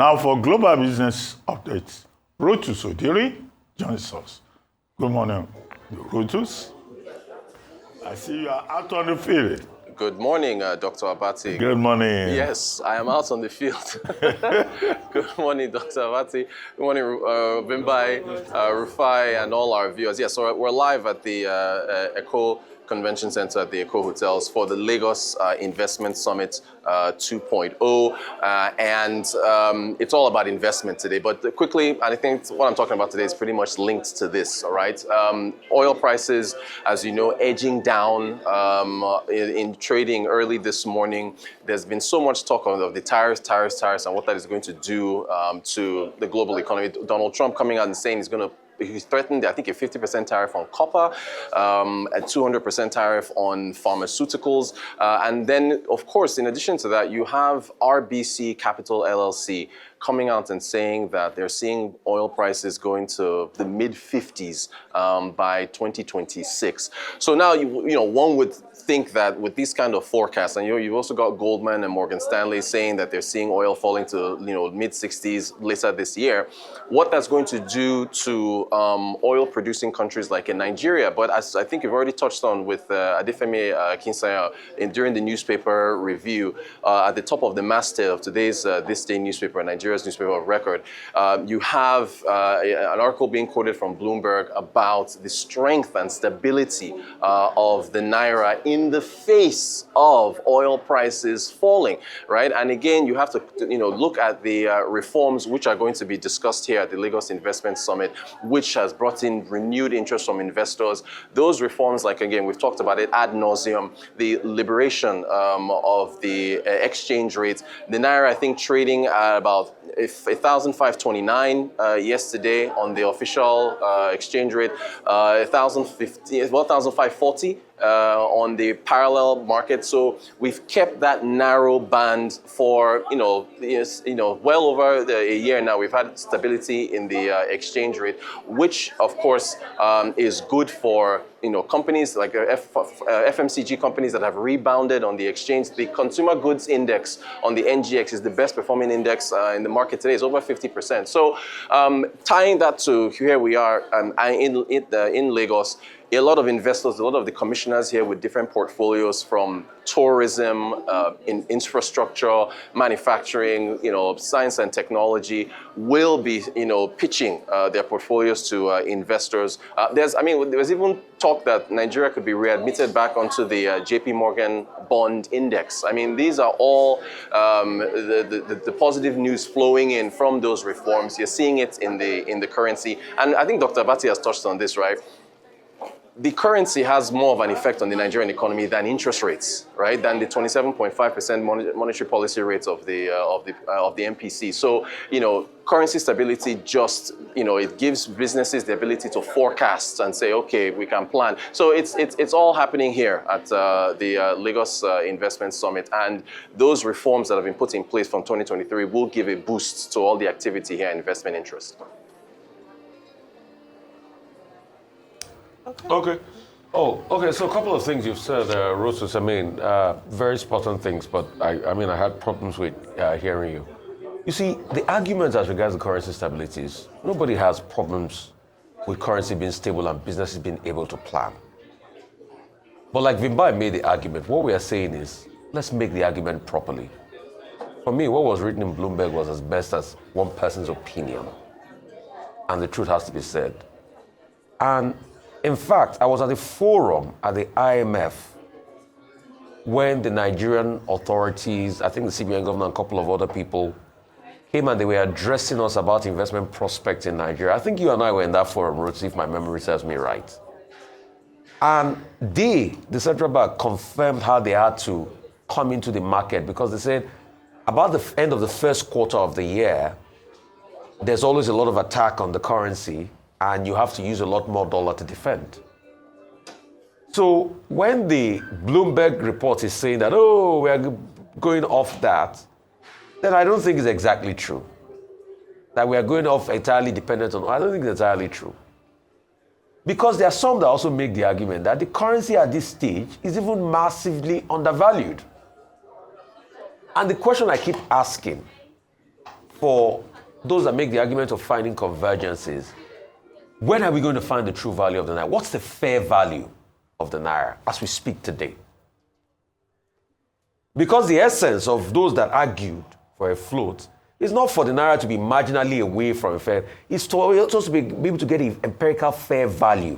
Now for global business updates, Rotus Oddiri joins us. Good morning, Rotus. I see you are out on the field. Good morning, Dr. Abati. Good morning. Yes, I am out on the field. Good morning, Dr. Abati. Good morning, Bimbai, Rufai, and all our viewers. Yes, so we're live at the Echo Convention Center at the Echo Hotels for the Lagos Investment Summit 2.0. And it's all about investment today. But quickly, and I think what I'm talking about today is pretty much linked to this, all right? Oil prices, as you know, edging down in trading early this morning. There's been so much talk of the tariffs, and what that is going to do to the global economy. Donald Trump coming out and saying he threatened, I think, a 50% tariff on copper, a 200% tariff on pharmaceuticals. And then, of course, in addition to that, you have RBC Capital LLC coming out and saying that they're seeing oil prices going to the mid-50s by 2026. So now, one would think that with these kind of forecasts, and you've also got Goldman and Morgan Stanley saying that they're seeing oil falling to mid-60s later this year, what that's going to do to oil-producing countries like in Nigeria. But as I think you've already touched on with Adefemi Kinsanya during the newspaper review, at the top of the masthead of today's This Day newspaper, Nigeria's newspaper of record, you have an article being quoted from Bloomberg about the strength and stability of the Naira in the face of oil prices falling, right? And again, you have to look at the reforms which are going to be discussed here at the Lagos Investment Summit, which has brought in renewed interest from investors. Those reforms, like again, we've talked about it ad nauseum, the liberation of the exchange rate. The Naira, I think, trading at about 1,529 yesterday on the official exchange rate, 1,540 on the parallel market. So we've kept that narrow band for well over a year now. We've had stability in the exchange rate, which of course is good for companies like FMCG companies that have rebounded on the exchange. The consumer goods index on the NGX is the best performing index in the market today. It's over 50%. So tying that to here we are in Lagos, a lot of investors, a lot of the commissioners here with different portfolios from tourism, in infrastructure, manufacturing, science and technology will be, pitching their portfolios to investors. There's even talk that Nigeria could be readmitted back onto the JP Morgan bond index. I mean, these are all the positive news flowing in from those reforms. You're seeing it in the currency. And I think Dr. Abati has touched on this, right? The currency has more of an effect on the Nigerian economy than interest rates, right? Than the 27.5% monetary policy rates of the MPC. So, currency stability just, it gives businesses the ability to forecast and say, okay, we can plan. So it's all happening here at the Lagos Investment Summit, and those reforms that have been put in place from 2023 will give a boost to all the activity here and investment interest. Okay. So a couple of things you've said, Rotus. Very important things, but I had problems with hearing you. You see, the argument as regards to currency stability is nobody has problems with currency being stable and businesses being able to plan. But like Vimbai made the argument, what we are saying is, let's make the argument properly. For me, what was written in Bloomberg was as best as one person's opinion. And the truth has to be said. And in fact, I was at a forum at the IMF when the Nigerian authorities, I think the CBN governor and a couple of other people came and they were addressing us about investment prospects in Nigeria. I think you and I were in that forum, Rotus, if my memory serves me right. And the central bank, confirmed how they had to come into the market because they said about the end of the first quarter of the year, there's always a lot of attack on the currency and you have to use a lot more dollar to defend. So when the Bloomberg report is saying that, we are going off that, then I don't think it's exactly true. That we are going off entirely dependent on, I don't think it's entirely true. Because there are some that also make the argument that the currency at this stage is even massively undervalued. And the question I keep asking, for those that make the argument of finding convergences, when are we going to find the true value of the Naira? What's the fair value of the Naira as we speak today? Because the essence of those that argued for a float is not for the Naira to be marginally away from a fair, it's to be able to get an empirical fair value.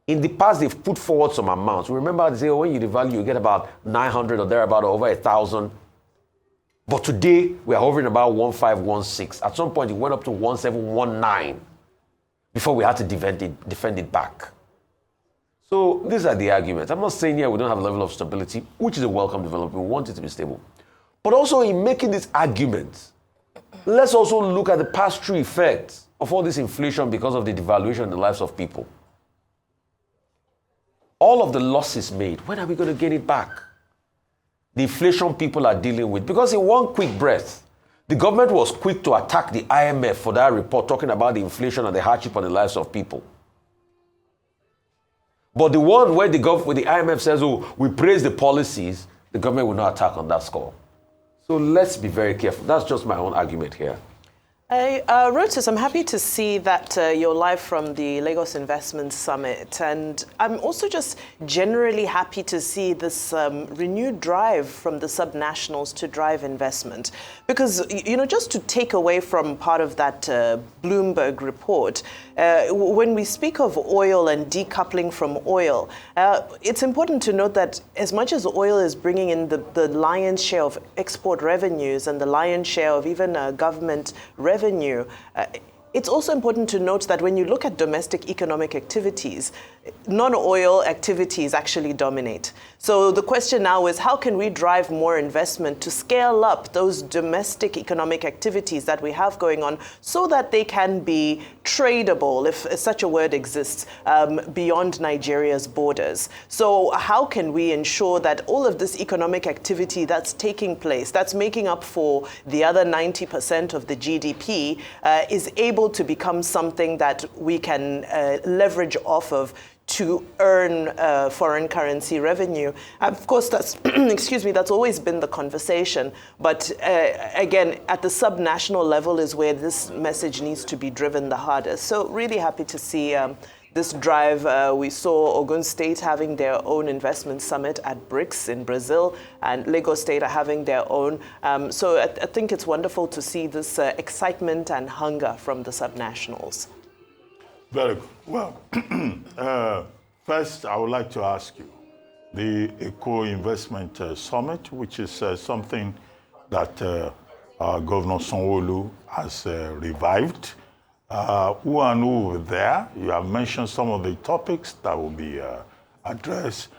In the past, they've put forward some amounts. Remember, they say, when you devalue, you get about 900 or thereabout, or over 1,000. But today, we are hovering about 1,516. At some point, it went up to 1,719 before we had to defend it back. So these are the arguments. I'm not saying here we don't have a level of stability, which is a welcome development. We want it to be stable. But also in making these arguments, let's also look at the pass-through effects of all this inflation because of the devaluation in the lives of people. All of the losses made, when are we going to get it back? The inflation people are dealing with. Because in one quick breath, the government was quick to attack the IMF for that report talking about the inflation and the hardship on the lives of people. But the one where the IMF says, oh, we praise the policies, the government will not attack on that score. So let's be very careful. That's just my own argument here. Rotus, I'm happy to see that you're live from the Lagos Investment Summit. And I'm also just generally happy to see this renewed drive from the subnationals to drive investment. Because, just to take away from part of that Bloomberg report, when we speak of oil and decoupling from oil, it's important to note that as much as oil is bringing in the lion's share of export revenues and the lion's share of even government revenue, it's also important to note that when you look at domestic economic activities, non-oil activities actually dominate. So the question now is, how can we drive more investment to scale up those domestic economic activities that we have going on so that they can be tradable, if such a word exists, beyond Nigeria's borders? So how can we ensure that all of this economic activity that's taking place, that's making up for the other 90% of the GDP, is able to become something that we can leverage off of to earn foreign currency revenue? Of course, that's that's always been the conversation. But again, at the subnational level is where this message needs to be driven the hardest. So really happy to see this drive. We saw Ogun State having their own investment summit at BRICS in Brazil, and Lagos State are having their own. So I think it's wonderful to see this excitement and hunger from the subnationals. Very good. Well, first, I would like to ask you, the Eco Investment Summit, which is something that Governor Sanwo-Olu has revived. Who and who were there? You have mentioned some of the topics that will be addressed.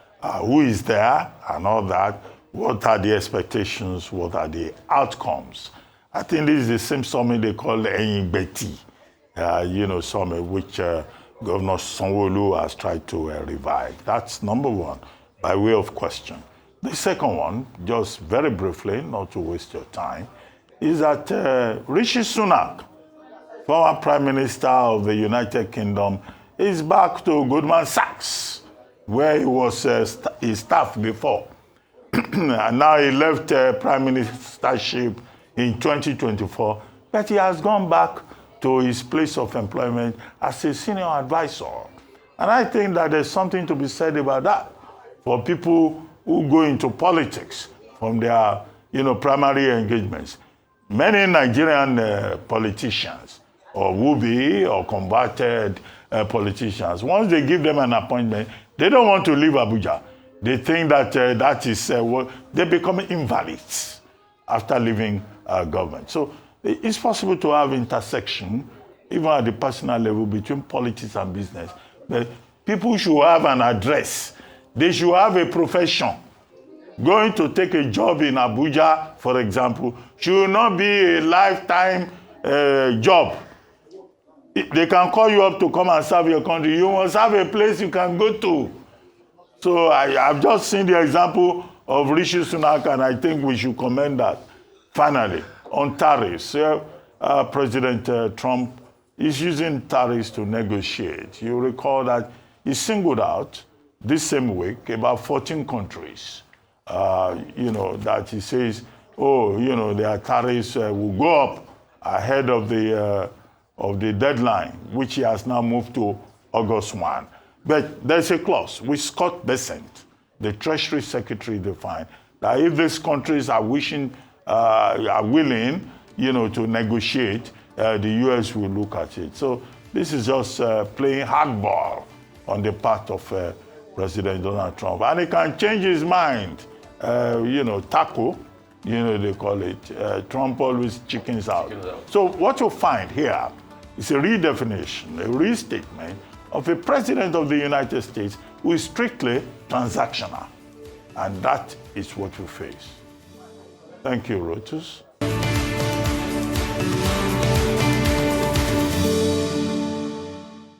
Who is there and all that? What are the expectations? What are the outcomes? I think this is the same summit they call the Enyingbeti. Summit, which Governor Sanwo-Olu has tried to revive. That's number one, by way of question. The second one, just very briefly, not to waste your time, is that Rishi Sunak, former Prime Minister of the United Kingdom, is back to Goldman Sachs, where he was his staff before. And now he left Prime Ministership in 2024, but he has gone back to his place of employment as a senior advisor. And I think that there's something to be said about that for people who go into politics from their primary engagements. Many Nigerian politicians, or would-be or converted politicians, once they give them an appointment, they don't want to leave Abuja. They think that that is what they become invalids after leaving government. So it's possible to have intersection, even at the personal level, between politics and business. But people should have an address. They should have a profession. Going to take a job in Abuja, for example, should not be a lifetime job. They can call you up to come and serve your country. You must have a place you can go to. So I've just seen the example of Rishi Sunak, and I think we should commend that. Finally, on tariffs, President Trump is using tariffs to negotiate. You recall that he singled out this same week about 14 countries, that he says, their tariffs will go up ahead of the deadline, which he has now moved to August 1. But there's a clause which Scott Bessent, the Treasury Secretary, defined that if these countries are willing, to negotiate, the U.S. will look at it. So this is just playing hardball on the part of President Donald Trump. And he can change his mind, taco, they call it. Trump always chickens out. So what you find here is a redefinition, a restatement of a president of the United States who is strictly transactional. And that is what we face. Thank you, Rotus.